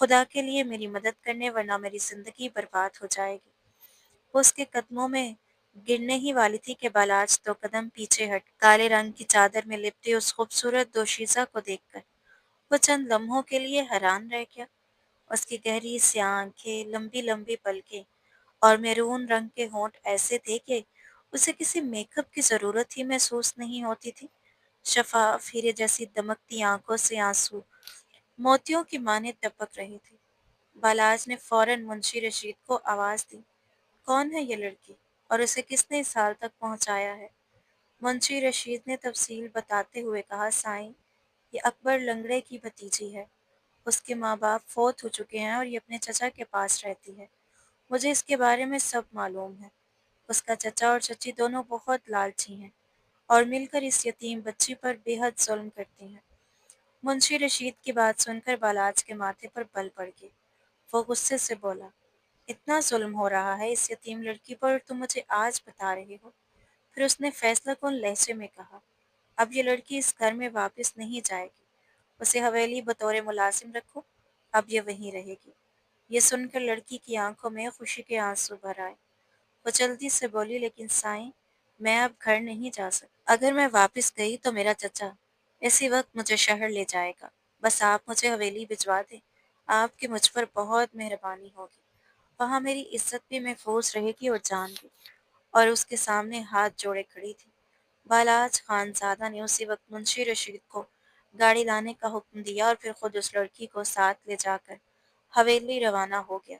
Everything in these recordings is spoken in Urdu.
خدا کے لیے میری مدد کرنے ورنہ میری زندگی برباد ہو جائے گی۔ وہ اس کے قدموں میں گرنے ہی والی تھی کہ بالاج دو قدم پیچھے ہٹ کالے رنگ کی چادر میں لپٹے اس خوبصورت دوشیزہ کو دیکھ کر وہ چند لمحوں کے لیے حیران رہ گیا۔ اس کی گہری سیاہ آنکھیں، لمبی لمبی پلکیں اور میرون رنگ کے ہونٹ ایسے تھے کہ اسے کسی میک اپ کی ضرورت ہی محسوس نہیں ہوتی تھی۔ شفاف ہیرے جیسی دمکتی آنکھوں سے آنسو موتیوں کی مانند ٹپک رہی تھی۔ بالاج نے فوراً منشی رشید کو آواز دی، کون ہے یہ لڑکی اور اسے کس نے اس حال تک پہنچایا ہے؟ منشی رشید نے تفصیل بتاتے ہوئے کہا، سائیں، یہ اکبر لنگڑے کی بھتیجی ہے۔ اس کے ماں باپ فوت ہو چکے ہیں اور یہ اپنے چچا کے پاس رہتی ہے۔ مجھے اس کے بارے میں سب معلوم ہے۔ اس کا چچا اور چچی دونوں بہت لالچی ہیں اور مل کر اس یتیم بچی پر بے حد ظلم کرتی ہیں۔ منشی رشید کی بات سن کر بالاج کے ماتھے پر بل پڑ گئی۔ وہ غصے سے بولا، اتنا ظلم ہو رہا ہے اس یتیم لڑکی پر اور تم مجھے آج بتا رہے ہو؟ پھر اس نے فیصلہ کن لہجے میں کہا، اب یہ لڑکی اس گھر میں واپس نہیں جائے گی۔ اسے حویلی بطور ملازم رکھو، اب یہ وہیں رہے گی۔ یہ سن کر لڑکی کی آنکھوں میں خوشی کے آنسو بھر آئے۔ وہ جلدی سے بولی، لیکن سائیں، میں اب گھر نہیں جا سکتی۔ اگر میں واپس گئی تو میرا چچا اسی وقت مجھے شہر لے جائے گا۔ بس آپ مجھے حویلی بھجوا دیں، آپ کی مجھ پر بہت مہربانی ہوگی۔ وہاں میری عزت بھی محفوظ رہے گی اور جان بھی۔ اور اس کے سامنے ہاتھ جوڑے کھڑی تھی۔ بالاج خان زادہ نے اسی وقت منشی رشید کو گاڑی لانے کا حکم دیا اور پھر خود اس لڑکی کو ساتھ لے جا کر حویلی روانہ ہو گیا۔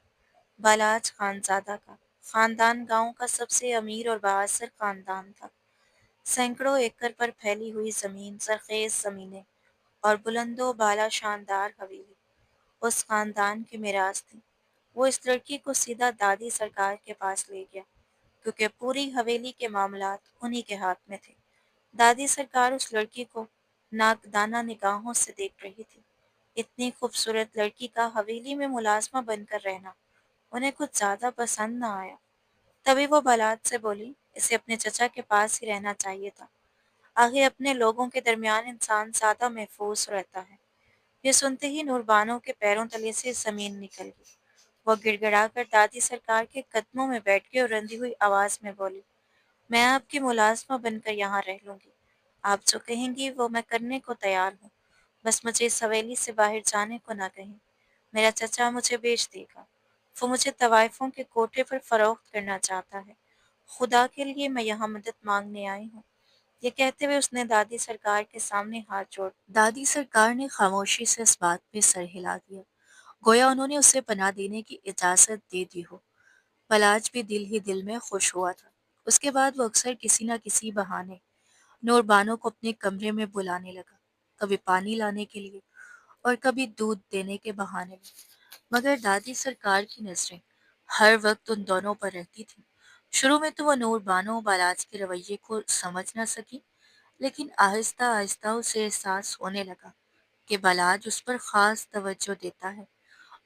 بالاج خان زادہ کا خاندان گاؤں کا سب سے امیر اور بااثر خاندان تھا۔ سینکڑوں ایکڑ پر پھیلی ہوئی زمین، زرخیز زمینیں اور بلند و بالا شاندار حویلی اس خاندان کی میراث تھی۔ وہ اس لڑکی کو سیدھا دادی سرکار کے پاس لے گیا کیونکہ پوری حویلی کے معاملات انہی کے ہاتھ میں تھے۔ دادی سرکار اس لڑکی کو ناقدانہ نگاہوں سے دیکھ رہی تھی۔ اتنی خوبصورت لڑکی کا حویلی میں ملازمہ بن کر رہنا انہیں کچھ زیادہ پسند نہ آیا۔ تبھی وہ بالاج سے بولی، اسے اپنے چچا کے پاس ہی رہنا چاہیے تھا۔ آخر اپنے لوگوں کے درمیان انسان زیادہ محفوظ رہتا ہے۔ یہ سنتے ہی نوربانو کے پیروں تلے سے زمین نکل گئی۔ وہ گڑ گڑا کر دادی سرکار کے قدموں میں بیٹھ گئی اور رندی ہوئی آواز میں بولی، میں آپ کی ملازمہ بن کر یہاں رہ لوں گی۔ آپ جو کہیں گی وہ میں کرنے کو تیار ہوں۔ بس مجھے اس حویلی سے باہر جانے کو نہ کہیں۔ میرا چچا مجھے بیچ دے گا۔ وہ مجھے طوائفوں کے کوٹے پر فروخت کرنا چاہتا ہے۔ خدا کے لیے میں یہاں مدد مانگنے آئی ہوں۔ یہ کہتے ہوئے اس نے دادی سرکار کے سامنے ہاتھ جوڑ دادی سرکار نے خاموشی سے اس بات پہ سر ہلا دیا، گویا انہوں نے اسے پناہ دینے کی اجازت دے دی ہو۔ بالاج بھی دل ہی دل میں خوش ہوا تھا۔ اس کے بعد وہ اکثر کسی نہ کسی بہانے نور بانو کو اپنے کمرے میں بلانے لگا، کبھی پانی لانے کے لیے اور کبھی دودھ دینے کے بہانے میں۔ مگر دادی سرکار کی نظریں ہر وقت ان دونوں پر رہتی تھیں۔ شروع میں تو وہ نور بانو بالاج کے رویے کو سمجھ نہ سکی، لیکن آہستہ آہستہ اسے احساس ہونے لگا کہ بالاج اس پر خاص توجہ دیتا ہے۔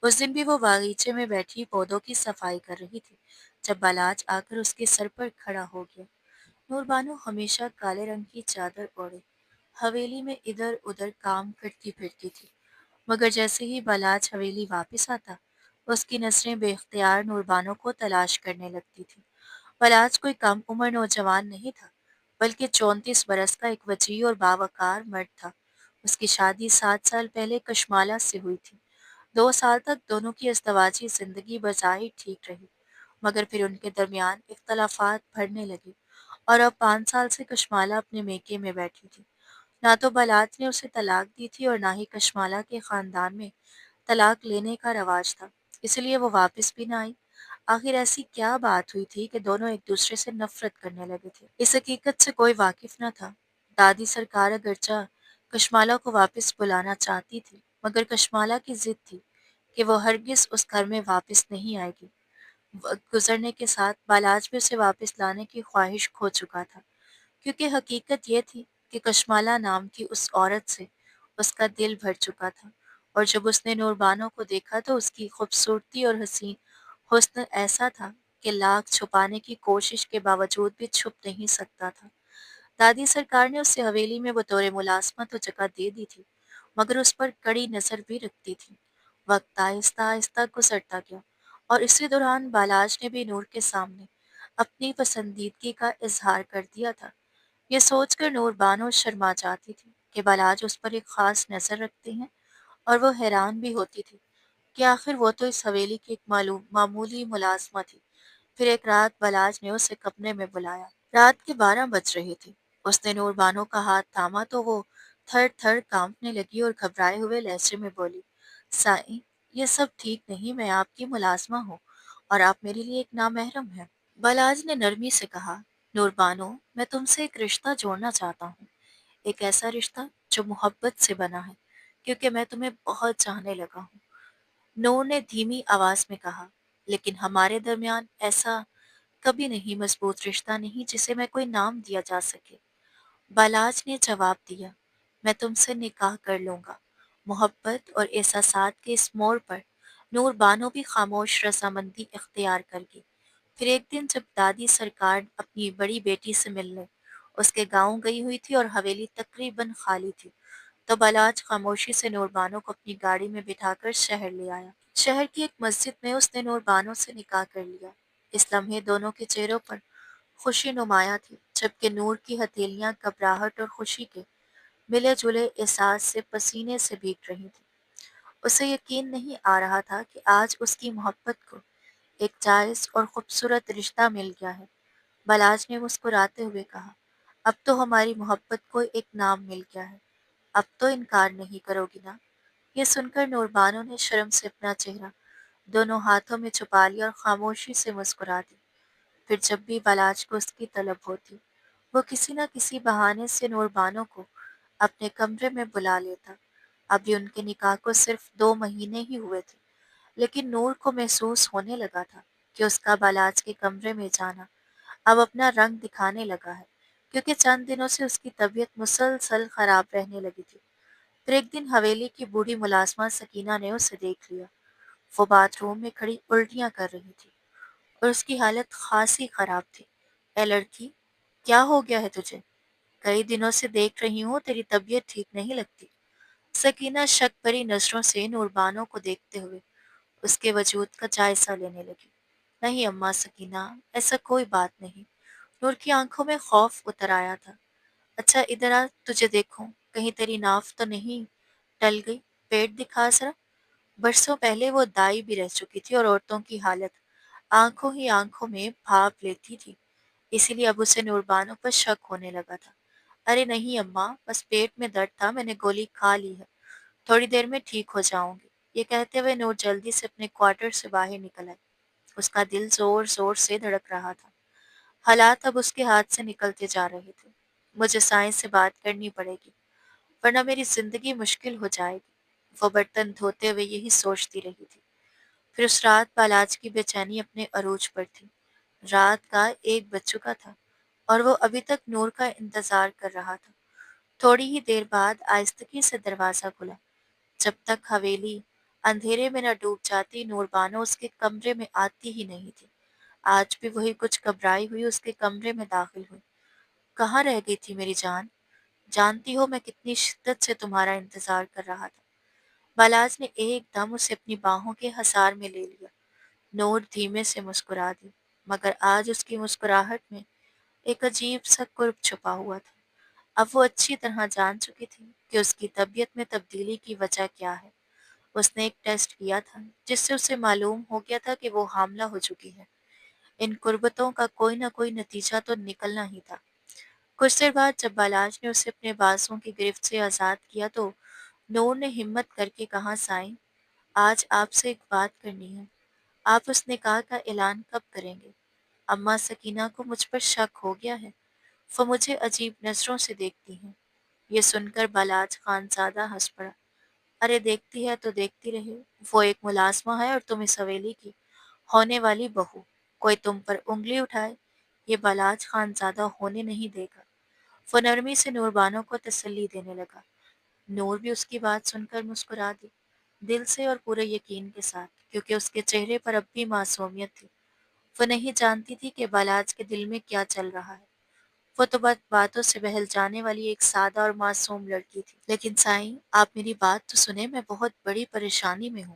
اس دن بھی وہ باغیچے میں بیٹھی پودوں کی صفائی کر رہی تھی جب بالاج آ کر اس کے سر پر کھڑا ہو گیا۔ نور بانو ہمیشہ کالے رنگ کی چادر اوڑھے حویلی میں ادھر ادھر کام کرتی پھرتی تھی، مگر جیسے ہی بالاج حویلی واپس آتا اس کی نظریں بے اختیار نور بانو کو تلاش کرنے لگتی تھی۔ بالاج کوئی کم عمر نوجوان نہیں تھا، بلکہ 34 برس کا ایک وسیع اور باوقار مرد تھا۔ اس کی شادی 7 سال پہلے کشمالہ سے ہوئی تھی۔ 2 سال تک دونوں کی ازدواجی زندگی بظاہر ٹھیک رہی، مگر پھر ان کے درمیان اختلافات بڑھنے لگے اور اب 5 سال سے کشمالہ اپنے میکے میں بیٹھی تھی۔ نہ تو بالاج نے اسے طلاق دی تھی اور نہ ہی کشمالہ کے خاندان میں طلاق لینے کا رواج تھا، اس لیے وہ واپس بھی نہ آئی۔ آخر ایسی کیا بات ہوئی تھی کہ دونوں ایک دوسرے سے نفرت کرنے لگے تھے؟ اس حقیقت سے کوئی واقف نہ تھا۔ دادی سرکار اگرچہ کشمالہ کو واپس بلانا چاہتی تھی، مگر کشمالہ کی ضد تھی کہ وہ ہرگز اس گھر میں واپس نہیں آئے گی۔ وقت گزرنے کے ساتھ بالاج بھی اسے واپس لانے کی خواہش کھو چکا تھا، کیونکہ حقیقت یہ تھی کہ کشمالہ نام کی اس عورت سے اس کا دل بھر چکا تھا، اور جب اس نے نور بانو کو دیکھا تو اس کی خوبصورتی اور حسین حسن ایسا تھا کہ لاکھ چھپانے کی کوشش کے باوجود بھی چھپ نہیں سکتا تھا۔ دادی سرکار نے اسے حویلی میں بطور ملازمہ تو جگہ دے دی تھی، مگر اس پر کڑی نظر بھی رکھتی تھی۔ وقت آہستہ آہستہ گزرتا گیا اور اسی دوران بالاج نے بھی نور کے سامنے اپنی پسندیدگی کا اظہار کر دیا تھا۔ یہ سوچ کر نور بانو شرما جاتی تھی کہ بالاج اس پر ایک خاص نظر رکھتے ہیں، اور وہ حیران بھی ہوتی تھی کہ آخر وہ تو اس حویلی کی ایک معمولی ملازمہ تھی۔ پھر ایک رات بالاج نے اسے کمرے میں بلایا۔ رات کے 12 بج رہے تھے۔ اس نے نور بانو کا ہاتھ تھاما تو وہ تھر تھر کانپنے لگی اور گھبرائے ہوئے لہجے میں بولی، سائیں، یہ سب ٹھیک نہیں، میں آپ کی ملازمہ ہوں اور آپ میرے لیے ایک نامحرم ہیں۔ بالاج نے نرمی سے کہا، نور بانو، میں تم سے ایک رشتہ جوڑنا چاہتا ہوں، ایک ایسا رشتہ جو محبت سے بنا ہے، کیونکہ میں تمہیں بہت چاہنے لگا ہوں۔ نور نے دھیمی آواز میں کہا، لیکن ہمارے درمیان ایسا کبھی نہیں مضبوط رشتہ نہیں جسے میں کوئی نام دیا جا سکے۔ بالاج نے جواب دیا، میں تم سے نکاح کر لوں گا۔ محبت اور احساسات کے اس موڑ پر نور بانو بھی خاموش رضامندی اختیار کر گئی۔ پھر ایک دن جب دادی سرکار اپنی بڑی بیٹی سے ملنے اس کے گاؤں گئی ہوئی تھی اور حویلی تقریباً خالی تھی، تو بالاج خاموشی سے نور بانو کو اپنی گاڑی میں بٹھا کر شہر لے آیا۔ شہر کی ایک مسجد میں اس نے نور بانو سے نکاح کر لیا۔ اس لمحے دونوں کے چہروں پر خوشی نمایاں تھی، جبکہ نور کی ہتھیلیاں گھبراہٹ اور خوشی کے ملے جلے احساس سے پسینے سے بھیگ رہی تھیں۔ اسے یقین نہیں آ رہا تھا کہ آج اس کی محبت کو ایک جائز اور خوبصورت رشتہ مل گیا ہے۔ بالاج نے مسکراتے ہوئے کہا، اب تو ہماری محبت کو ایک نام مل گیا ہے، اب تو انکار نہیں کرو گی نا؟ یہ سن کر نور بانو نے شرم سے اپنا چہرہ دونوں ہاتھوں میں چھپا لیا اور خاموشی سے مسکرا دی۔ پھر جب بھی بالاج کو اس کی طلب ہوتی، وہ کسی نہ کسی بہانے سے نور بانو کو اپنے کمرے میں بلا لیتا۔ ابھی ان کے نکاح کو صرف 2 مہینے ہی ہوئے تھے، لیکن نور کو محسوس ہونے لگا تھا کہ اس کا بالاج کے کمرے میں جانا اب اپنا رنگ دکھانے لگا ہے، کیونکہ چند دنوں سے اس کی طبیعت مسلسل خراب رہنے لگی تھی۔ پھر ایک دن حویلی کی بوڑھی ملازمہ سکینہ نے اسے دیکھ لیا۔ وہ باتھ روم میں کھڑی الٹیاں کر رہی تھی اور اس کی حالت خاصی خراب تھی۔ اے لڑکی، کیا ہو گیا ہے تجھے؟ کئی دنوں سے دیکھ رہی ہوں تیری طبیعت ٹھیک نہیں لگتی۔ سکینہ شک بھری نظروں سے نور بانو کو دیکھتے ہوئے اس کے وجود کا جائزہ لینے لگی۔ نہیں اماں سکینہ، ایسا کوئی بات نہیں۔ نور کی آنکھوں میں خوف اتر آیا تھا۔ اچھا ادھر آ، تجھے دیکھوں، کہیں تیری ناف تو نہیں ٹل گئی؟ پیٹ دکھا ذرا۔ برسوں پہلے وہ دائی بھی رہ چکی تھی اور عورتوں کی حالت آنکھوں ہی آنکھوں میں بھاپ لیتی تھی، اسی لیے اب اسے نور بانو پر شک ہونے لگا تھا۔ ارے نہیں اماں، بس پیٹ میں درد تھا، میں نے گولی کھا لی ہے، تھوڑی دیر میں ٹھیک ہو جاؤں گی۔ یہ کہتے ہوئے نور جلدی سے اپنے کوارٹر سے باہر نکل آئی۔ اس کا دل زور زور سے دھڑک رہا تھا۔ حالات اب اس کے ہاتھ سے نکلتے جا رہے تھے۔ مجھے سائنس سے بات کرنی پڑے گی، ورنہ میری زندگی مشکل ہو جائے گی، وہ برتن دھوتے ہوئے یہی سوچتی رہی تھی۔ پھر اس رات بالاج کی بے چینی اپنے عروج پر تھی۔ رات کا 1 بج چکا تھا اور وہ ابھی تک نور کا انتظار کر رہا تھا۔ تھوڑی ہی دیر بعد آہستگی سے دروازہ کھلا۔ جب تک حویلی اندھیرے میں نہ ڈوب جاتی، نور بانو اس کے کمرے میں آتی ہی نہیں تھی۔ آج بھی وہی کچھ گھبرائی ہوئی اس کے کمرے میں داخل ہوئی۔ کہاں رہ گئی تھی میری جان؟ جانتی ہو میں کتنی شدت سے تمہارا انتظار کر رہا تھا۔ بالاج نے ایک دم اسے اپنی باہوں کے حصار میں لے لیا۔ نور دھیمے سے مسکرا دی، مگر آج اس کی مسکراہٹ میں ایک عجیب سا قرب چھپا ہوا تھا۔ اب وہ اچھی طرح جان چکی تھی کہ اس کی طبیعت میں تبدیلی کی وجہ کیا ہے۔ اس نے ایک ٹیسٹ کیا تھا جس سے اسے معلوم ہو گیا تھا کہ وہ حاملہ ہو چکی ہے۔ ان قربتوں کا کوئی نہ کوئی نتیجہ تو نکلنا ہی تھا۔ کچھ دیر بعد جب بالاج نے اسے اپنے بازوں کی گرفت سے آزاد کیا تو نور نے ہمت کر کے کہا، سائیں، آج آپ سے ایک بات کرنی ہے۔ آپ اس نکاح کا اعلان کب کریں گے؟ اماں سکینہ کو مجھ پر شک ہو گیا ہے، وہ مجھے عجیب نظروں سے دیکھتی ہیں۔ یہ سن کر بالاج خان زادہ ہنس پڑا۔ ارے دیکھتی ہے تو دیکھتی رہے، وہ ایک ملازمہ ہے اور تم اس حویلی کی ہونے والی بہو، کوئی تم پر انگلی اٹھائے یہ بالاج خان زادہ ہونے نہیں دے گا۔ وہ نرمی سے نور بانو کو تسلی دینے لگا۔ نور بھی اس کی بات سن کر مسکرا دی، دل سے اور پورے یقین کے ساتھ، کیونکہ اس کے چہرے پر اب بھی معصومیت تھی۔ وہ نہیں جانتی تھی کہ بالاج کے دل میں کیا چل رہا ہے، وہ تو بس باتوں سے بہل جانے والی ایک سادہ اور معصوم لڑکی تھی۔ لیکن سائیں، آپ میری بات تو سنیں، میں بہت بڑی پریشانی میں ہوں۔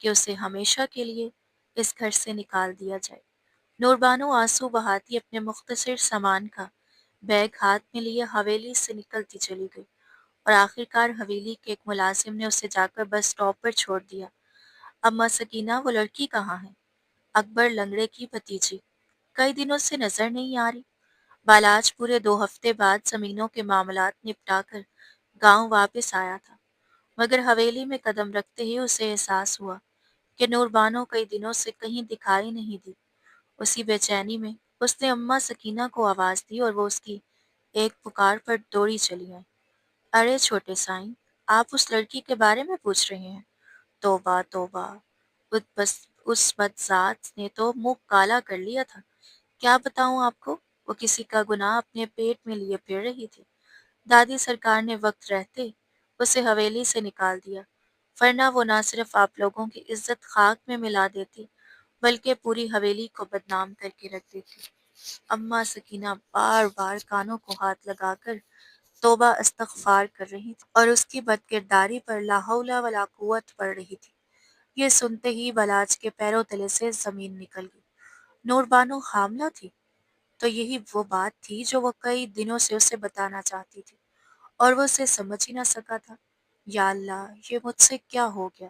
کہ اسے ہمیشہ کے لیے اس گھر سے نکال دیا جائے۔ نوربانو آنسو بہاتی اپنے مختصر سامان کا بیگ ہاتھ میں لیے حویلی سے نکلتی چلی گئی، اور آخرکار حویلی کے ایک ملازم نے اسے جا کر بس اسٹاپ پر چھوڑ دیا۔ اماں سکینہ، وہ لڑکی کہاں ہے؟ اکبر لنگڑے کی بھتیجی کئی دنوں سے نظر نہیں آ رہی۔ بالاج پورے 2 ہفتے بعد زمینوں کے معاملات نپٹا کر گاؤں واپس آیا تھا، مگر حویلی میں قدم رکھتے ہی اسے احساس ہوا کہ نوربانو کئی دنوں سے کہیں دکھائی نہیں دی۔ اسی بے چینی میں اس نے اماں سکینہ کو آواز دی اور وہ اس کی ایک پکار پر دوڑی چلی آئی۔ ارے چھوٹے سائیں، آپ اس لڑکی کے بارے میں پوچھ رہے ہیں؟ توبہ توبہ، اس بدذات نے تو منہ کالا کر لیا تھا۔ کیا بتاؤں آپ کو، وہ کسی کا گناہ اپنے پیٹ میں لیے پھر رہی تھی۔ دادی سرکار نے وقت رہتے اسے حویلی سے نکال دیا، ورنہ وہ نہ صرف آپ لوگوں کی عزت خاک میں ملا دیتی بلکہ پوری حویلی کو بدنام کر کے رکھ دیتی۔ اماں سکینہ بار بار کانوں کو ہاتھ لگا کر توبہ استغفار کر رہی تھی اور اس کی بد کرداری پر لا حول ولا قوت پڑھ رہی تھی۔ یہ سنتے ہی بلاج کے پیروں تلے سے زمین نکل گئی۔ نوربانو حاملہ تھی؟ تو یہی وہ بات تھی جو وہ کئی دنوں سے اسے بتانا چاہتی تھی، اور وہ اسے سمجھ ہی نہ سکا تھا۔ یا اللہ، یہ مجھ سے کیا ہو گیا؟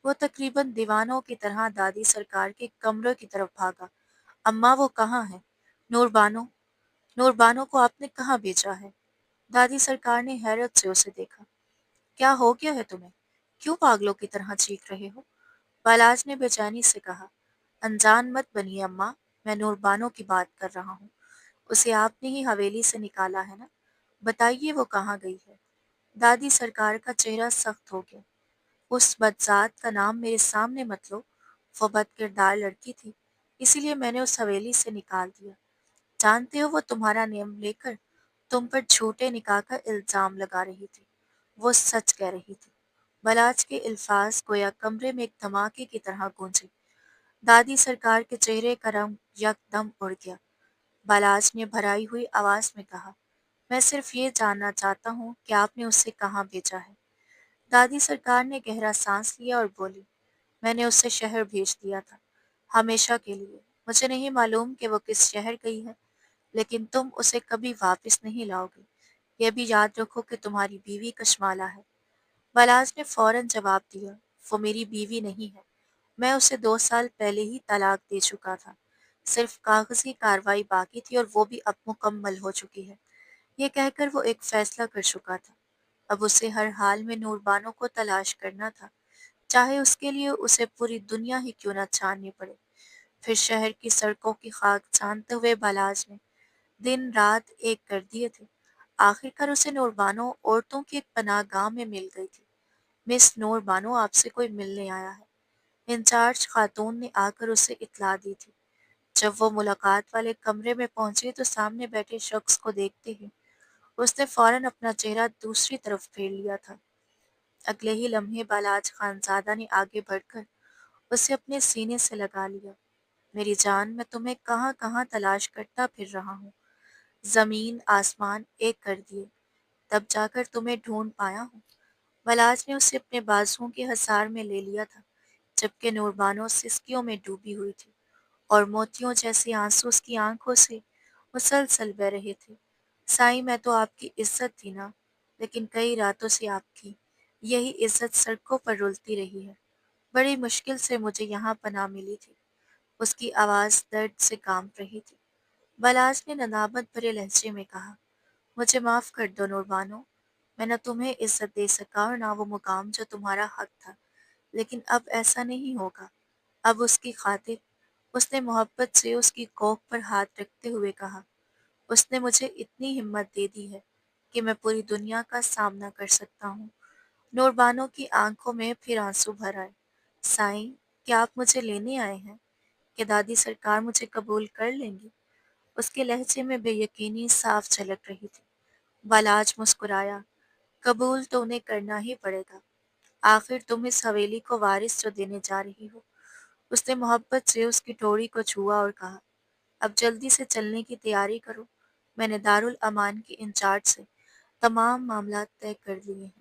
وہ تقریباً دیوانوں کی طرح دادی سرکار کے کمرے کی طرف بھاگا۔ اماں، وہ کہاں ہے؟ نوربانو، نوربانو کو آپ نے کہاں بھیجا ہے؟ دادی سرکار نے حیرت سے اسے دیکھا۔ کیا ہو گیا ہے تمہیں؟ کیوں پاگلوں کی طرح چیخ رہے ہو؟ بالاج نے بے چینی سے کہا۔ انجان مت بنیے اماں، میں نوربانو کی بات کر رہا ہوں۔ اسے آپ نے ہی حویلی سے نکالا ہے نا؟ بتائیے وہ کہاں گئی ہے؟ دادی سرکار کا چہرہ سخت ہو گیا۔ اس بدذات کا نام میرے سامنے مت لو، وہ بد کردار لڑکی تھی، اسی لیے میں نے اس حویلی سے نکال دیا۔ جانتے ہو وہ تمہارا نام لے کر تم پر جھوٹے نکاح کا الزام لگا رہی تھی۔ وہ سچ کہہ رہی تھی۔ بلاج کے الفاظ گویا کمرے میں ایک دھماکے کی طرح گونجے۔ دادی سرکار کے چہرے کا رنگ یکدم اڑ گیا۔ بالاج نے بھرائی ہوئی آواز میں کہا، میں صرف یہ جاننا چاہتا ہوں کہ آپ نے اسے کہاں بھیجا ہے؟ دادی سرکار نے گہرا سانس لیا اور بولی، میں نے اسے شہر بھیج دیا تھا، ہمیشہ کے لیے۔ مجھے نہیں معلوم کہ وہ کس شہر گئی ہے، لیکن تم اسے کبھی واپس نہیں لاؤ گے۔ یہ بھی یاد رکھو کہ تمہاری بیوی کشمالہ ہے۔ بالاج نے فوراً جواب دیا، وہ میری بیوی نہیں ہے، میں اسے 2 سال پہلے ہی طلاق دے چکا تھا، صرف کاغذی کارروائی باقی تھی اور وہ بھی اب مکمل ہو چکی ہے۔ یہ کہہ کر وہ ایک فیصلہ کر چکا تھا، اب اسے ہر حال میں نوربانو کو تلاش کرنا تھا، چاہے اس کے لیے اسے پوری دنیا ہی کیوں نہ چھاننی پڑے۔ پھر شہر کی سڑکوں کی خاک چھانتے ہوئے بالاج نے دن رات ایک کر دیے تھے۔ آخرکار اسے نوربانو عورتوں کی ایک پناہ گاہ میں مل گئی تھی۔ مس نوربانو، آپ سے کوئی ملنے آیا ہے، انچارج خاتون نے آ کر اسے اطلاع دی تھی۔ جب وہ ملاقات والے کمرے میں پہنچے تو سامنے بیٹھے شخص کو دیکھتے ہی اس نے فوراً اپنا چہرہ دوسری طرف پھیر لیا تھا۔ اگلے ہی لمحے بالاج خانزادہ نے آگے بڑھ کر اسے اپنے سینے سے لگا لیا۔ میری جان، میں تمہیں کہاں کہاں تلاش کرتا پھر رہا ہوں، زمین آسمان ایک کر دیے، تب جا کر تمہیں ڈھونڈ پایا ہوں۔ بالاج نے اسے اپنے بازوؤں کے حصار میں لے لیا تھا، جبکہ نوربانو سسکیوں میں ڈوبی ہوئی تھی اور موتیوں جیسے آنسو اس کی آنکھوں سے مسلسل بہہ رہے تھے۔ سائیں، میں تو آپ کی عزت تھی نا، لیکن کئی راتوں سے آپ کی یہی عزت سڑکوں پر رلتی رہی ہے۔ بڑی مشکل سے مجھے یہاں پناہ ملی تھی۔ اس کی آواز درد سے کانپ رہی تھی۔ بالاج نے ندامت بھرے لہجے میں کہا، مجھے معاف کر دو نوربانو، میں نہ تمہیں عزت دے سکا اور نہ وہ مقام جو تمہارا حق تھا، لیکن اب ایسا نہیں ہوگا۔ اب اس کی خاطر، اس نے محبت سے اس کی کوکھ پر ہاتھ رکھتے ہوئے کہا، اس نے مجھے اتنی ہمت دے دی ہے کہ میں پوری دنیا کا سامنا کر سکتا ہوں۔ نوربانو کی آنکھوں میں پھر آنسو بھر آئے۔ سائیں، کیا آپ مجھے لینے آئے ہیں؟ کہ دادی سرکار مجھے قبول کر لیں گی؟ اس کے لہجے میں بے یقینی صاف جھلک رہی تھی۔ بالاج مسکرایا، قبول تو انہیں کرنا ہی پڑے گا، آخر تم اس حویلی کو وارث جو دینے جا رہی ہو۔ اس نے محبت سے اس کی ٹوڑی کو چھوا اور کہا، اب جلدی سے چلنے کی تیاری کرو، میں نے دارالامان کے انچارج سے تمام معاملات طے کر لیے ہیں۔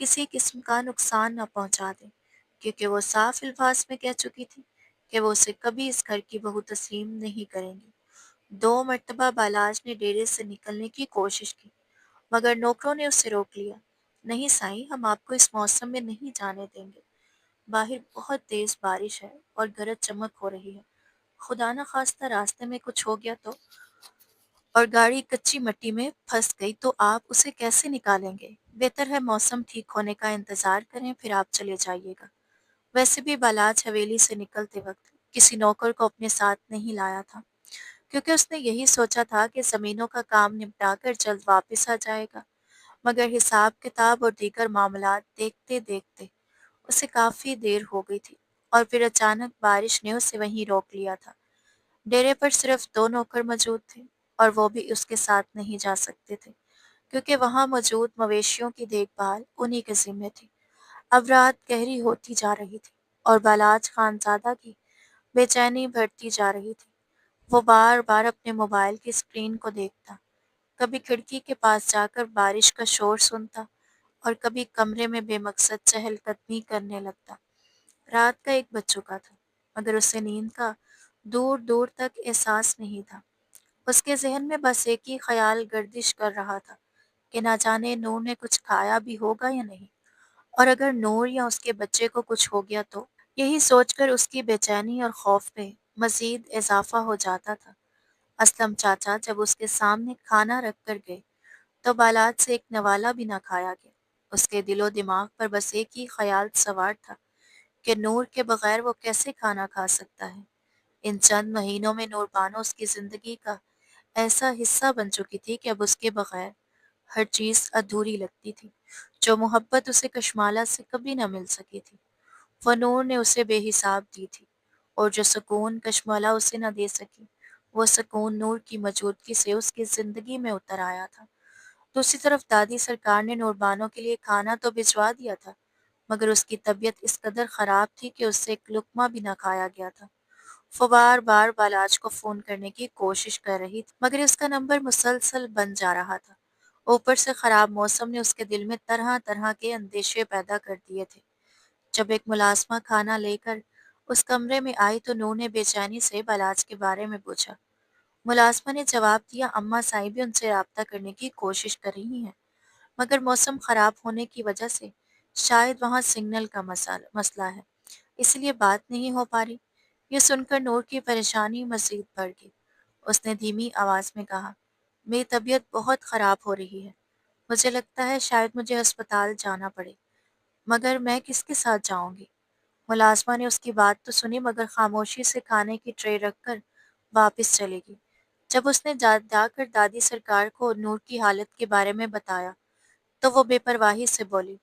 کسی قسم کا نقصان نہ پہنچا دیں، کیونکہ وہ صاف الفاظ میں کہہ چکی تھی کہ وہ اسے کبھی اس گھر کی بہو تسلیم نہیں کریں گی۔ 2 مرتبہ بالاج نے ڈیرے سے نکلنے کی کوشش کی، مگر نوکروں نے اسے روک لیا۔ نہیں سائیں، ہم آپ کو اس موسم میں نہیں جانے دیں گے۔ باہر بہت تیز بارش ہے اور گرج چمک ہو رہی ہے۔ خدا نہ خواستہ راستے میں کچھ ہو گیا تو، اور گاڑی کچی مٹی میں پھنس گئی تو آپ اسے کیسے نکالیں گے؟ بہتر ہے موسم ٹھیک ہونے کا انتظار کریں، پھر آپ چلے جائیے گا۔ ویسے بھی بالاج حویلی سے نکلتے وقت کسی نوکر کو اپنے ساتھ نہیں لایا تھا، کیونکہ اس نے یہی سوچا تھا کہ زمینوں کا کام نپٹا کر جلد واپس آ جائے گا، مگر حساب کتاب اور دیگر معاملات دیکھتے دیکھتے اسے کافی دیر ہو گئی تھی، اور پھر اچانک بارش نے اسے وہیں روک لیا تھا۔ ڈیرے پر صرف 2 نوکر موجود تھے، اور وہ بھی اس کے ساتھ نہیں جا سکتے تھے، کیونکہ وہاں موجود مویشیوں کی دیکھ بھال انہی کے ذمے تھی۔ اب رات گہری ہوتی جا رہی تھی، اور بالاج خانزادہ کی بے چینی بڑھتی جا رہی تھی۔ وہ بار بار اپنے موبائل کی اسکرین کو دیکھتا، کبھی کھڑکی کے پاس جا کر بارش کا شور سنتا، اور کبھی کمرے میں بے مقصد چہل قدمی کرنے لگتا۔ رات کا 1 بج چکا تھا، مگر اسے نیند کا دور دور تک احساس نہیں تھا۔ اس کے ذہن میں بس ایک ہی خیال گردش کر رہا تھا کہ نہ جانے نور نے کچھ کھایا بھی ہوگا یا نہیں، اور اگر نور یا اس کے بچے کو کچھ ہو گیا تو۔ یہی سوچ کر اس کی بے چینی اور خوف میں مزید اضافہ ہو جاتا تھا۔ اسلم چاچا جب اس کے سامنے کھانا رکھ کر گئے تو بالاج سے ایک نوالہ بھی نہ کھایا گیا۔ اس کے دل و دماغ پر بس ایک ہی خیال سوار تھا کہ نور کے بغیر وہ کیسے کھانا کھا سکتا ہے۔ ان چند مہینوں میں نور بانو اس کی زندگی کا ایسا حصہ بن چکی تھی کہ اب اس کے بغیر ہر چیز ادھوری لگتی تھی۔ جو محبت اسے کشمالہ سے کبھی نہ مل سکی تھی، وہ نور نے اسے بے حساب دی تھی، اور جو سکون کشمالہ اسے نہ دے سکی، وہ سکون نور کی موجودگی سے اس کی زندگی میں اتر آیا تھا۔ دوسری طرف دادی سرکار نے نور بانو کے لیے کھانا تو بھجوا دیا تھا، مگر اس کی طبیعت اس قدر خراب تھی کہ اس سے ایک لقمہ بھی نہ کھایا گیا تھا۔ وہ بار بار بالاج کو فون کرنے کی کوشش کر رہی تھی، مگر اس کا نمبر مسلسل بند جا رہا تھا۔ اوپر سے خراب موسم نے اس کے دل میں طرح طرح کے اندیشے پیدا کر دیے تھے۔ جب ایک ملازمہ کھانا لے کر اس کمرے میں آئی تو نور نے بے چینی سے بالاج کے بارے میں پوچھا۔ ملازمہ نے جواب دیا، اماں سائیں بھی ان سے رابطہ کرنے کی کوشش کر رہی ہیں، مگر موسم خراب ہونے کی وجہ سے شاید وہاں سگنل کا مسئلہ ہے، اس لیے بات نہیں ہو پا رہی۔ یہ سن کر نور کی پریشانی مزید بڑھ گئی۔ اس نے دھیمی آواز میں کہا، میری طبیعت بہت خراب ہو رہی ہے، مجھے لگتا ہے شاید مجھے ہسپتال جانا پڑے، مگر میں کس کے ساتھ جاؤں گی؟ ملازمہ نے اس کی بات تو سنی، مگر خاموشی سے کھانے کی ٹرے رکھ کر واپس چلے گی۔ جب اس نے جا کر دادی سرکار کو نور کی حالت کے بارے میں بتایا تو وہ بے پرواہی سے بولی،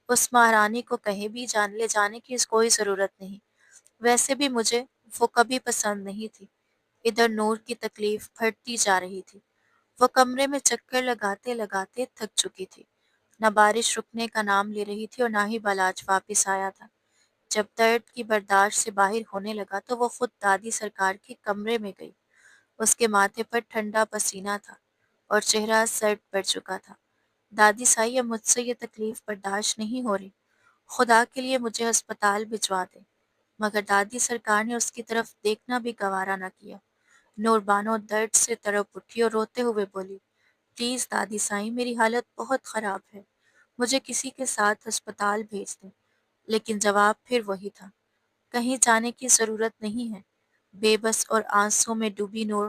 اس مہارانی کو کہیں بھی لے جانے کی کوئی ضرورت نہیں، ویسے بھی مجھے وہ کبھی پسند نہیں تھی۔ ادھر نور کی تکلیف بڑھتی جا رہی تھی۔ وہ کمرے میں چکر لگاتے لگاتے تھک چکی تھی۔ نہ بارش رکنے کا نام لے رہی تھی اور نہ ہی بالاج واپس آیا تھا۔ جب درد کی برداشت سے باہر ہونے لگا تو وہ خود دادی سرکار کے کمرے میں گئی۔ اس کے ماتھے پر ٹھنڈا پسینہ تھا اور چہرہ سرد پڑ چکا تھا۔ دادی سائی، اب مجھ سے یہ تکلیف برداشت نہیں ہو رہی، خدا کے لیے مجھے ہسپتال بھجوا دے۔ مگر دادی سرکار نے اس کی طرف دیکھنا بھی گوارا نہ کیا۔ نور بانو درد سے تڑپ اٹھی اور روتے ہوئے بولی، پلیز دادی سائیں، میری حالت بہت خراب ہے، مجھے کسی کے ساتھ ہسپتال بھیج دیں۔ لیکن جواب پھر وہی تھا، کہیں جانے کی ضرورت نہیں ہے۔ بے بس اور آنسوں میں ڈوبی نور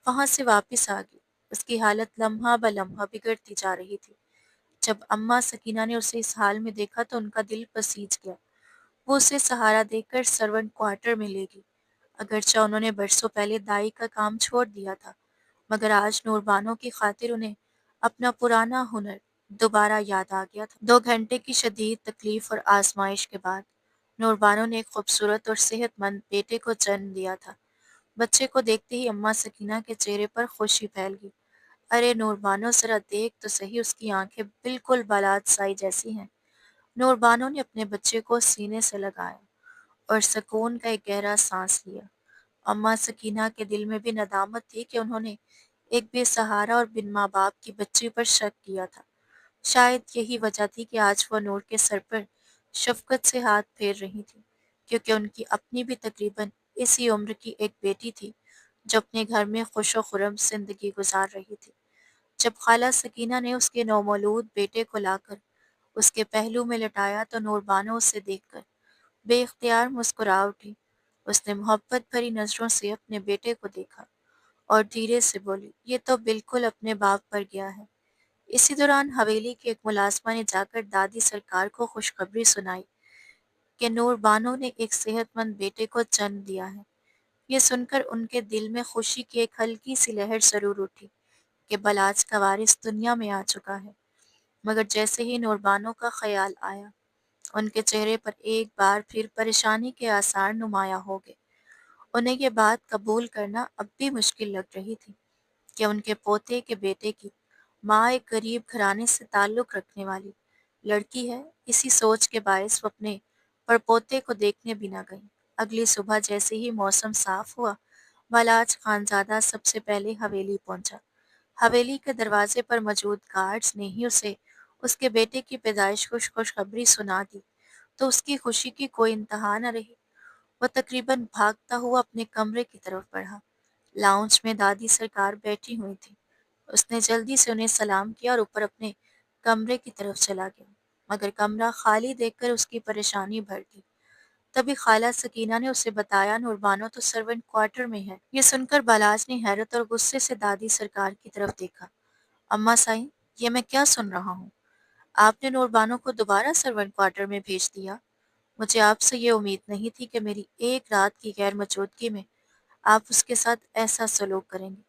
وہاں سے واپس آ گئی۔ اس کی حالت لمحہ بہ لمحہ بگڑتی جا رہی تھی۔ جب اماں سکینہ نے اسے اس حال میں دیکھا تو ان کا دل پسیج گیا۔ وہ اسے سہارا دے کر سرونٹ کوارٹر میں لے گئی۔ اگرچہ انہوں نے برسوں پہلے دائی کا کام چھوڑ دیا تھا، مگر آج نور بانو کی خاطر انہیں اپنا پرانا ہنر دوبارہ یاد آ گیا تھا۔ 2 گھنٹے کی شدید تکلیف اور آزمائش کے بعد نور بانو نے ایک خوبصورت اور صحت مند بیٹے کو جنم دیا تھا۔ بچے کو دیکھتے ہی اماں سکینہ کے چہرے پر خوشی پھیل گئی۔ ارے نور بانو، ذرا دیکھ تو صحیح، اس کی آنکھیں بالکل بالاج سائی جیسی ہیں۔ نور بانو نے اپنے بچے کو سینے سے لگایا اور سکون کا ایک گہرا سانس لیا۔ اماں سکینہ کے دل میں بھی ندامت تھی کہ انہوں نے ایک بے سہارا اور بن ماں باپ کی بچی پر شک کیا تھا، شاید یہی وجہ تھی کہ آج وہ نور کے سر پر شفقت سے ہاتھ پھیر رہی تھی، کیونکہ ان کی اپنی بھی تقریباً اسی عمر کی ایک بیٹی تھی جو اپنے گھر میں خوش و خرم زندگی گزار رہی تھی۔ جب خالہ سکینہ نے اس کے نومولود بیٹے کو لا کر اس کے پہلو میں لٹایا تو نور بانو اسے دیکھ کر بے اختیار مسکرا اٹھی۔ اس نے محبت بھری نظروں سے اپنے بیٹے کو دیکھا اور دھیرے سے بولی، یہ تو بالکل اپنے باپ پر گیا ہے۔ اسی دوران حویلی کے ایک ملازمہ نے جا کر دادی سرکار کو خوشخبری سنائی کہ نور بانو نے ایک صحت مند بیٹے کو جنم دیا ہے۔ یہ سن کر ان کے دل میں خوشی کی ایک ہلکی سی لہر ضرور اٹھی کہ بلاج کا وارث دنیا میں آ چکا ہے، مگر جیسے ہی نور بانو کا خیال آیا، ان کے چہرے پر ایک بار پھر پریشانی کے آثار نمایاں ہو گئے۔ انہیں یہ بات قبول کرنا اب بھی مشکل لگ رہی تھی کہ ان کے پوتے کے بیٹے کی ماں ایک غریب گھرانے سے تعلق رکھنے والی لڑکی ہے۔ اسی سوچ کے باعث وہ اپنے پڑپوتے کو دیکھنے بھی نہ گئی۔ اگلی صبح جیسے ہی موسم صاف ہوا، بالاج خانزادہ سب سے پہلے حویلی پہنچا۔ حویلی کے دروازے پر موجود گارڈز نے ہی اسے اس کے بیٹے کی پیدائش کو خوشخبری سنا دی تو اس کی خوشی کی کوئی انتہا نہ رہی۔ وہ تقریباً بھاگتا ہوا اپنے کمرے کی طرف بڑھا۔ لاؤنج میں دادی سرکار بیٹھی ہوئی تھی۔ اس نے جلدی سے انہیں سلام کیا اور اوپر اپنے کمرے کی طرف چلا گیا، مگر کمرہ خالی دیکھ کر اس کی پریشانی بڑھ گئی۔ تبھی خالہ سکینہ نے اسے بتایا، نور بانو تو سرونٹ کوارٹر میں ہے۔ یہ سن کر بالاج نے حیرت اور غصے سے دادی سرکار کی طرف دیکھا۔ اماں سائیں، یہ میں کیا سن رہا ہوں؟ آپ نے نور بانو کو دوبارہ سرونٹ کوارٹر میں بھیج دیا؟ مجھے آپ سے یہ امید نہیں تھی کہ میری ایک رات کی غیر موجودگی میں آپ اس کے ساتھ ایسا سلوک کریں گے۔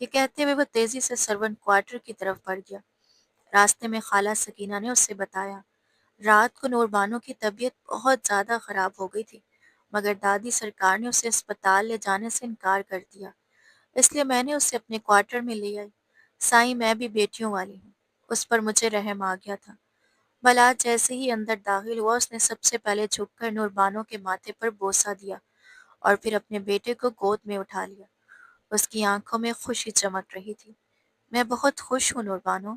یہ کہتے ہوئے وہ تیزی سے سرونٹ کوارٹر کی طرف بڑھ گیا۔ راستے میں خالہ سکینہ نے اس سے بتایا، رات کو نور بانو کی طبیعت بہت زیادہ خراب ہو گئی تھی، مگر دادی سرکار نے اسے اسپتال لے جانے سے انکار کر دیا، اس لیے میں نے اسے اپنے کوارٹر میں لے آئی۔ سائیں، میں بھی بیٹیوں والی ہوں۔ اس پر مجھے رحم آ گیا تھا۔ بلال جیسے ہی اندر داخل ہوا، اس نے سب سے پہلے جھک کر نور بانو کے ماتھے پر بوسہ دیا اور پھر اپنے بیٹے کو گود میں اٹھا لیا۔ اس کی آنکھوں میں خوشی چمک رہی تھی۔ میں بہت خوش ہوں نور بانو،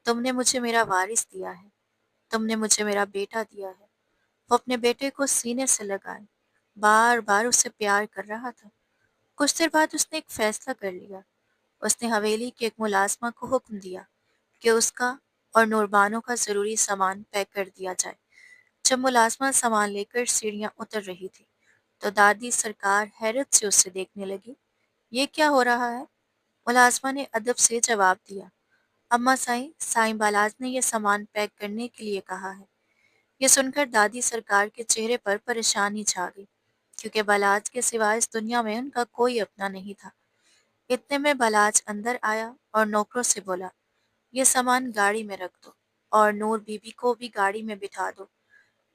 تم نے مجھے میرا وارث دیا ہے، تم نے مجھے میرا بیٹا دیا ہے۔ وہ اپنے بیٹے کو سینے سے لگائے بار بار اسے پیار کر رہا تھا۔ کچھ دیر بعد اس نے ایک فیصلہ کر لیا۔ اس نے حویلی کے ایک ملازمہ کو حکم دیا کہ اس کا اور نور بانو کا ضروری سامان پیک کر دیا جائے۔ جب ملازمہ سامان لے کر سیڑھیاں اتر رہی تھی تو دادی سرکار حیرت سے اسے دیکھنے لگی۔ یہ کیا ہو رہا ہے؟ ملازمہ نے ادب سے جواب دیا، اماں سائیں، سائیں بالاج نے یہ سامان پیک کرنے کے لیے کہا ہے۔ یہ سن کر دادی سرکار کے چہرے پر پریشانی چھا گئی، کیونکہ بالاج کے سوا اس دنیا میں ان کا کوئی اپنا نہیں تھا۔ اتنے میں بالاج اندر آیا اور نوکروں سے بولا، یہ سامان گاڑی میں رکھ دو اور نور بی بی کو بھی گاڑی میں بٹھا دو۔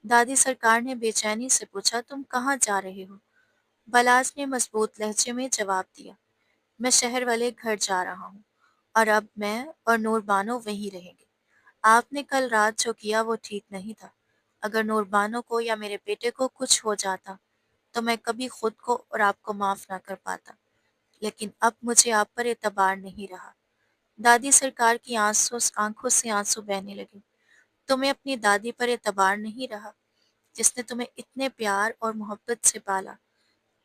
دادی سرکار نے بے چینی سے پوچھا، تم کہاں جا رہے ہو؟ بالاج نے مضبوط لہجے میں جواب دیا، میں شہر والے گھر جا رہا ہوں اور اب میں اور نور بانو وہیں رہیں گے۔ آپ نے کل رات جو کیا وہ ٹھیک نہیں تھا۔ اگر نور بانو کو یا میرے بیٹے کو کچھ ہو جاتا تو میں کبھی خود کو اور آپ کو معاف نہ کر پاتا، لیکن اب مجھے آپ پر اعتبار نہیں رہا۔ دادی سرکار کی آنکھوں سے آنسو بہنے لگے۔ تمہیں اپنی دادی پر اعتبار نہیں رہا، جس نے تمہیں اتنے پیار اور محبت سے پالا؟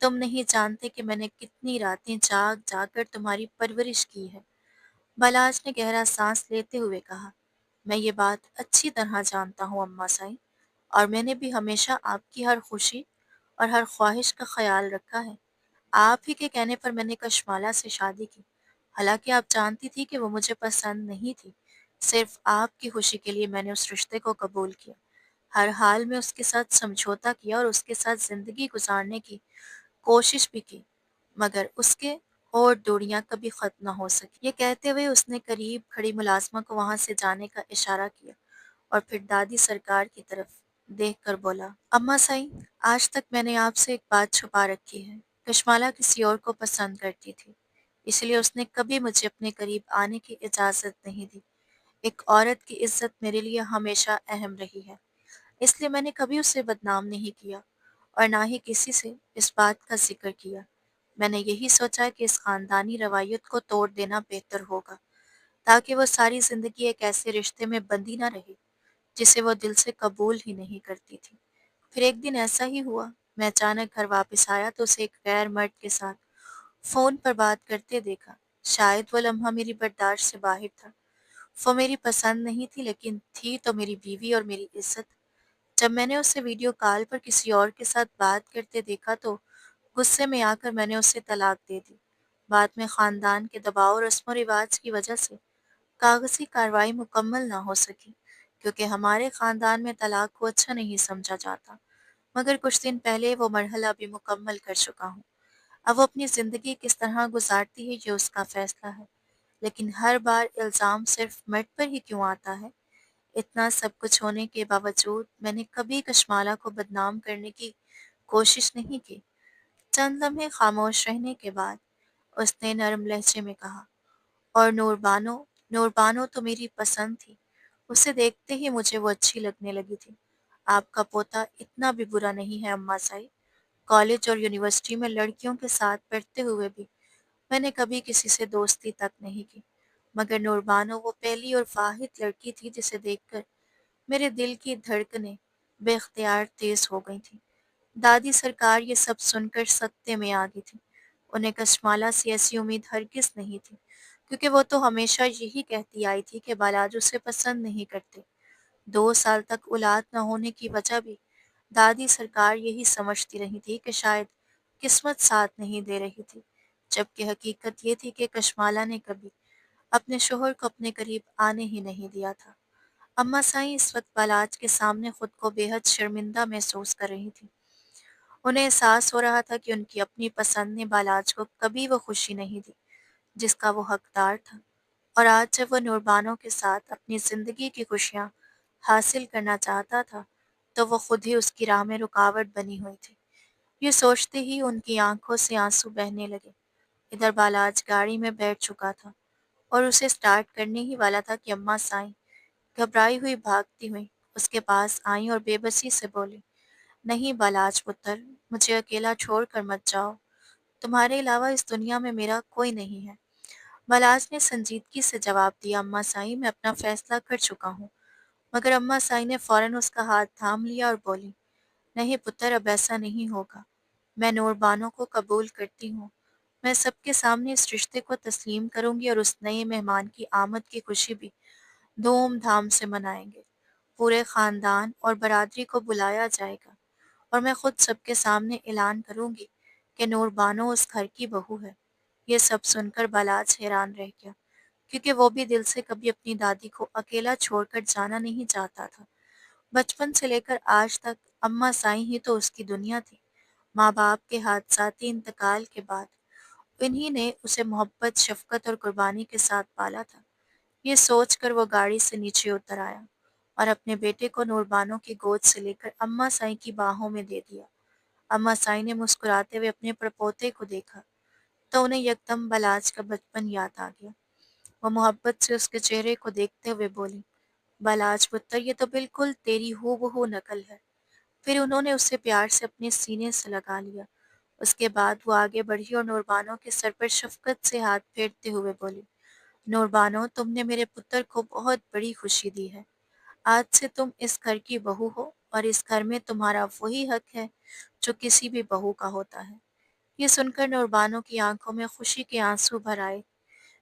تم نہیں جانتے کہ میں نے کتنی راتیں جاگ جاگ کر تمہاری پرورش کی ہے۔ بالاج نے گہرا سانس لیتے ہوئے کہا، میں یہ بات اچھی طرح جانتا ہوں اماں سائیں، اور میں نے بھی ہمیشہ آپ کی ہر خوشی اور ہر خواہش کا خیال رکھا ہے۔ آپ ہی کے کہنے پر میں نے کشمالہ سے شادی کی، حالانکہ آپ جانتی تھی کہ وہ مجھے پسند نہیں تھی۔ صرف آپ کی خوشی کے لیے میں نے اس رشتے کو قبول کیا، ہر حال میں اس کے ساتھ سمجھوتا کیا اور اس کے ساتھ زندگی گزارنے کی کوشش بھی کی، مگر اس کے اور دوریاں کبھی ختم نہ ہو سکی۔ یہ کہتے ہوئے اس نے قریب کھڑی ملازمہ کو وہاں سے جانے کا اشارہ کیا اور پھر دادی سرکار کی طرف دیکھ کر بولا، اماں سائیں، آج تک میں نے آپ سے ایک بات چھپا رکھی ہے۔ کشمالہ کسی اور کو پسند کرتی تھی، اس لیے اس نے کبھی مجھے اپنے قریب آنے کی اجازت نہیں دی۔ ایک عورت کی عزت میرے لیے ہمیشہ اہم رہی ہے، اس لیے میں نے کبھی اسے بدنام نہیں کیا اور نہ ہی کسی سے اس بات کا ذکر کیا۔ میں نے یہی سوچا کہ اس خاندانی روایت کو توڑ دینا بہتر ہوگا تاکہ وہ ساری زندگی ایک ایسے رشتے میں بندھی نہ رہے جسے وہ دل سے قبول ہی نہیں کرتی تھی۔ پھر ایک دن ایسا ہی ہوا، میں اچانک گھر واپس آیا تو اسے ایک غیر مرد کے ساتھ فون پر بات کرتے دیکھا۔ شاید وہ لمحہ میری برداشت سے باہر تھا۔ وہ میری پسند نہیں تھی، لیکن تھی تو میری بیوی اور میری عزت۔ جب میں نے اسے ویڈیو کال پر کسی اور کے ساتھ بات کرتے دیکھا تو غصے میں آ کر میں نے اسے طلاق دے دی۔ بعد میں خاندان کے دباؤ اور رسم و رواج کی وجہ سے کاغذی کارروائی مکمل نہ ہو سکی، کیونکہ ہمارے خاندان میں طلاق کو اچھا نہیں سمجھا جاتا۔ مگر کچھ دن پہلے وہ مرحلہ بھی مکمل کر چکا ہوں۔ اب وہ اپنی زندگی کس طرح گزارتی ہے یہ اس کا فیصلہ ہے، لیکن ہر بار الزام صرف مرد پر ہی کیوں آتا ہے؟ اتنا سب کچھ ہونے کے باوجود میں نے کبھی کشمالہ کو بدنام کرنے کی کوشش نہیں کی۔ چند لمحے خاموش رہنے کے بعد اس نے نرم لہجے میں کہا، اور نور بانو تو میری پسند تھی، اسے دیکھتے ہی مجھے وہ اچھی لگنے لگی تھی۔ آپ کا پوتا اتنا بھی برا نہیں ہے اماں صاحب۔ کالج اور یونیورسٹی میں لڑکیوں کے ساتھ پڑھتے ہوئے بھی میں نے کبھی کسی سے دوستی تک نہیں کی، مگر نوربانو وہ پہلی اور واحد لڑکی تھی جسے دیکھ کر میرے دل کی دھڑکنیں بے اختیار تیز ہو گئی تھیں۔ دادی سرکار یہ سب سن کر سکتے میں آ گئی تھی۔ انہیں کشمالہ سے ایسی امید ہرگز نہیں تھی، کیونکہ وہ تو ہمیشہ یہی کہتی آئی تھی کہ بالاج اسے پسند نہیں کرتے۔ 2 سال تک اولاد نہ ہونے کی وجہ بھی دادی سرکار یہی سمجھتی رہی تھی کہ شاید قسمت ساتھ نہیں دے رہی تھی، جبکہ حقیقت یہ تھی کہ کشمالہ نے کبھی اپنے شوہر کو اپنے قریب آنے ہی نہیں دیا تھا۔ اماں سائیں اس وقت بالاج کے سامنے خود کو بے حد شرمندہ محسوس کر رہی تھی۔ انہیں احساس ہو رہا تھا کہ ان کی اپنی پسند نے بالاج کو کبھی وہ خوشی نہیں دی جس کا وہ حقدار تھا، اور آج جب وہ نوربانو کے ساتھ اپنی زندگی کی خوشیاں حاصل کرنا چاہتا تھا تو وہ خود ہی اس کی راہ میں رکاوٹ بنی ہوئی تھی۔ یہ سوچتے ہی ان کی آنکھوں سے آنسو بہنے لگے۔ ادھر بالاج گاڑی میں بیٹھ چکا تھا اور اسے سٹارٹ کرنے ہی والا تھا کہ اماں سائیں گھبرائی ہوئی بھاگتی ہوئی اس کے پاس آئیں اور بے بسی سے بولی، نہیں بالاج پتر، مجھے اکیلا چھوڑ کر مت جاؤ، تمہارے علاوہ اس دنیا میں میرا کوئی نہیں ہے۔ بالاج نے سنجیدگی سے جواب دیا، اماں سائیں میں اپنا فیصلہ کر چکا ہوں۔ مگر اماں سائیں نے فوراً اس کا ہاتھ تھام لیا اور بولی، نہیں پتر، اب ایسا نہیں ہوگا، میں نور بانو کو قبول کرتی ہوں۔ میں سب کے سامنے اس رشتے کو تسلیم کروں گی اور اس نئے مہمان کی آمد کی خوشی بھی دھوم دھام سے منائیں گے۔ پورے خاندان اور برادری کو بلایا جائے گا اور میں خود سب کے سامنے اعلان کروں گی کہ نور بانو اس گھر کی بہو ہے۔ یہ سب سن کر بالاج حیران رہ گیا، کیونکہ وہ بھی دل سے کبھی اپنی دادی کو اکیلا چھوڑ کر جانا نہیں چاہتا تھا۔ بچپن سے لے کر آج تک اماں سائیں ہی تو اس کی دنیا تھی۔ ماں باپ کے حادثاتی انتقال کے بعد انہی نے اسے محبت، شفقت اور قربانی کے ساتھ پالا تھا۔ یہ سوچ کر وہ گاڑی سے نیچے اتر آیا اور اپنے بیٹے کو نوربانو کی گود سے لے کر اماں سائیں کی باہوں میں دے دیا۔ اماں سائیں نے مسکراتے ہوئے اپنے پڑپوتے کو دیکھا تو انہیں یکدم بالاج کا بچپن یاد آ گیا۔ وہ محبت سے اس کے چہرے کو دیکھتے ہوئے بولی، بالاج پتر، یہ تو بالکل تیری ہو بہو نقل ہے۔ پھر انہوں نے اسے پیار سے اپنے سینے سے لگا لیا۔ اس کے بعد وہ آگے بڑھی اور نوربانو کے سر پر شفقت سے ہاتھ پھیرتے ہوئے بولی، نوربانو، تم نے میرے پتر کو بہت بڑی خوشی دی ہے۔ آج سے تم اس گھر کی بہو ہو اور اس گھر میں تمہارا وہی حق ہے جو کسی بھی بہو کا ہوتا ہے۔ یہ سن کر نوربانو کی آنکھوں میں خوشی کے آنسو بھر آئے،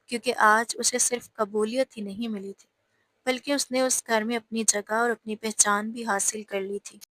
کیونکہ آج اسے صرف قبولیت ہی نہیں ملی تھی، بلکہ اس نے اس گھر میں اپنی جگہ اور اپنی پہچان بھی حاصل کر لی تھی۔